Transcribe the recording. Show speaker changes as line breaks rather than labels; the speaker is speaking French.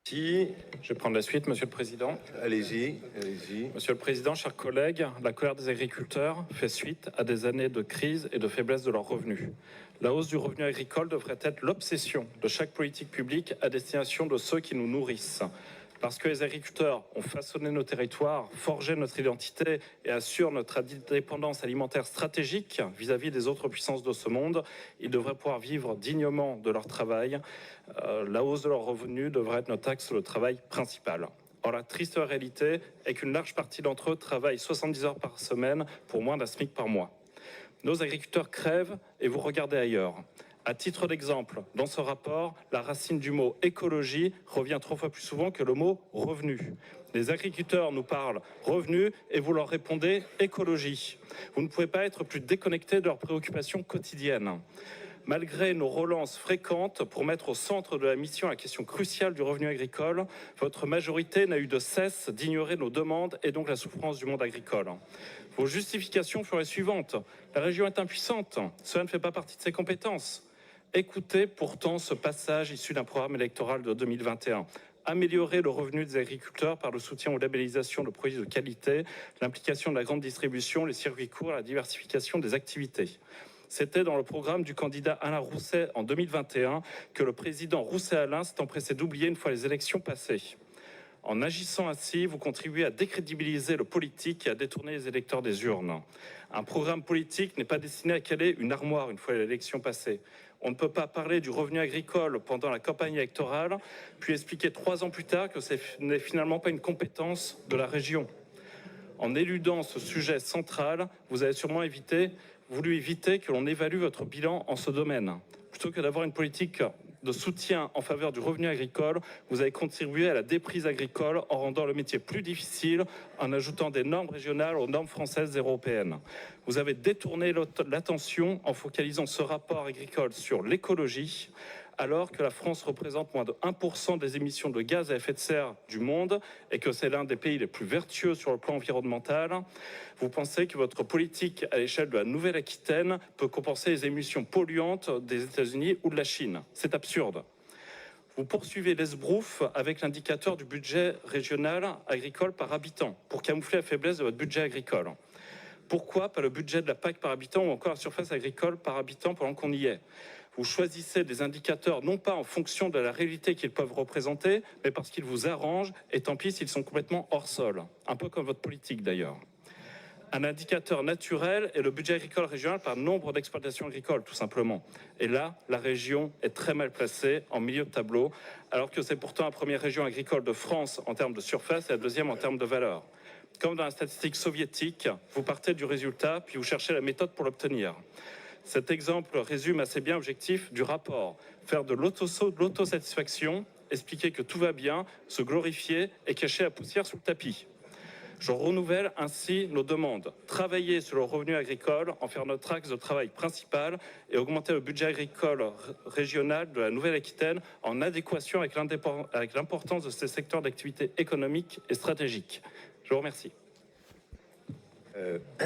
Je vais prendre la suite, Monsieur le Président.
Allez-y, allez-y.
Monsieur le Président, chers collègues, la colère des agriculteurs fait suite à des années de crise et de faiblesse de leurs revenus. La hausse du revenu agricole devrait être l'obsession de chaque politique publique à destination de ceux qui nous nourrissent. Parce que les agriculteurs ont façonné nos territoires, forgé notre identité et assurent notre indépendance alimentaire stratégique vis-à-vis des autres puissances de ce monde, ils devraient pouvoir vivre dignement de leur travail. La hausse de leurs revenus devrait être notre axe sur le travail principal. Or, la triste réalité est qu'une large partie d'entre eux travaillent 70 heures par semaine pour moins d'un SMIC par mois. Nos agriculteurs crèvent et vous regardez ailleurs. À titre d'exemple, dans ce rapport, la racine du mot écologie revient 3 fois plus souvent que le mot revenu. Les agriculteurs nous parlent revenu et vous leur répondez écologie. Vous ne pouvez pas être plus déconnecté de leurs préoccupations quotidiennes. Malgré nos relances fréquentes pour mettre au centre de la mission la question cruciale du revenu agricole, votre majorité n'a eu de cesse d'ignorer nos demandes et donc la souffrance du monde agricole. Vos justifications furent les suivantes. La région est impuissante, cela ne fait pas partie de ses compétences. Écoutez pourtant ce passage issu d'un programme électoral de 2021. Améliorer le revenu des agriculteurs par le soutien aux labellisations de produits de qualité, l'implication de la grande distribution, les circuits courts, la diversification des activités. C'était dans le programme du candidat Alain Rousset en 2021 que le président Rousset-Alain s'est empressé d'oublier une fois les élections passées. En agissant ainsi, vous contribuez à décrédibiliser le politique et à détourner les électeurs des urnes. Un programme politique n'est pas destiné à caler une armoire une fois l'élection passée. On ne peut pas parler du revenu agricole pendant la campagne électorale, puis expliquer 3 ans plus tard que ce n'est finalement pas une compétence de la région. En éludant ce sujet central, vous avez sûrement voulu éviter que l'on évalue votre bilan en ce domaine. Plutôt que d'avoir une politique de soutien en faveur du revenu agricole, vous avez contribué à la déprise agricole en rendant le métier plus difficile, en ajoutant des normes régionales aux normes françaises et européennes. Vous avez détourné l'attention en focalisant ce rapport agricole sur l'écologie, alors que la France représente moins de 1% des émissions de gaz à effet de serre du monde et que c'est l'un des pays les plus vertueux sur le plan environnemental. Vous pensez que votre politique à l'échelle de la Nouvelle-Aquitaine peut compenser les émissions polluantes des États-Unis ou de la Chine. C'est absurde. Vous poursuivez l'esbrouf avec l'indicateur du budget régional agricole par habitant pour camoufler la faiblesse de votre budget agricole. Pourquoi pas le budget de la PAC par habitant ou encore la surface agricole par habitant pendant qu'on y est? Vous choisissez des indicateurs non pas en fonction de la réalité qu'ils peuvent représenter, mais parce qu'ils vous arrangent, et tant pis s'ils sont complètement hors sol. Un peu comme votre politique d'ailleurs. Un indicateur naturel est le budget agricole régional par nombre d'exploitations agricoles, tout simplement. Et là, la région est très mal placée en milieu de tableau, alors que c'est pourtant la première région agricole de France en termes de surface et la deuxième en termes de valeur. Comme dans la statistique soviétique, vous partez du résultat, puis vous cherchez la méthode pour l'obtenir. Cet exemple résume assez bien l'objectif du rapport. Faire de l'autosatisfaction, expliquer que tout va bien, se glorifier et cacher la poussière sous le tapis. Je renouvelle ainsi nos demandes. Travailler sur le revenu agricole, en faire notre axe de travail principal et augmenter le budget agricole régional de la Nouvelle-Aquitaine en adéquation avec l'importance de ces secteurs d'activité économique et stratégique. Je vous remercie.